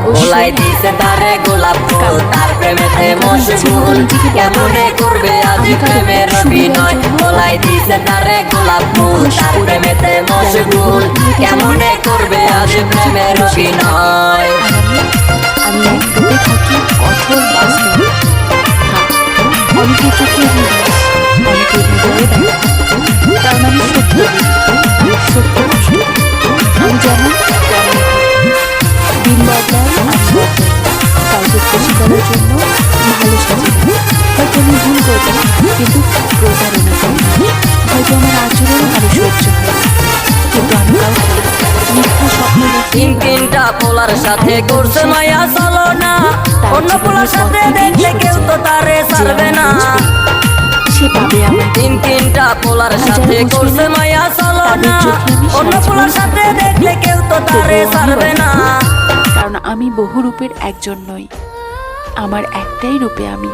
গোলাই দিছে তারে গোলাপ ফুল, তার প্রেমেতে মশগুল, কেমনে করবে আজ প্রেমের অভিনয়। গোলাই দিছে তারে গোলাপ ফুল, তার প্রেমেতে মশগুল, কেমনে করবে আজ প্রেমের অভিনয়। আমি এক রূপে থাকি কঠোর বাস্তব, অনেকের চোখে অনেকের হৃদয়ে দেখা, কারণ আমি সত্য, সত্য আমি যেমন দিন বদলায় আমি বদলাই, কাউকে খুশি করার জন্য ভালো সাজি। হয়তো আমি ভুল করবো, কিন্তু প্রতারণা করি না। হয়তো আমার আচরণ আরো সহ্য হয়, কিন্তু আমি কাউকে মিথ্যা স্বপ্ন দেখি। তিনটা পোলার সাথে করছে মায়া চলো না, অন্য পোলার সাথে দেখলে কেউ তো তারে ছাড়বে না। সে পাবে আমার তিনটা পোলার সাথে করছে মায়া চলো না, অন্য পোলার সাথে দেখলে কেউ তো তারে ছাড়বে না। কারণ আমি বহু রূপের একজন নই, আমার একটাই রূপে আমি।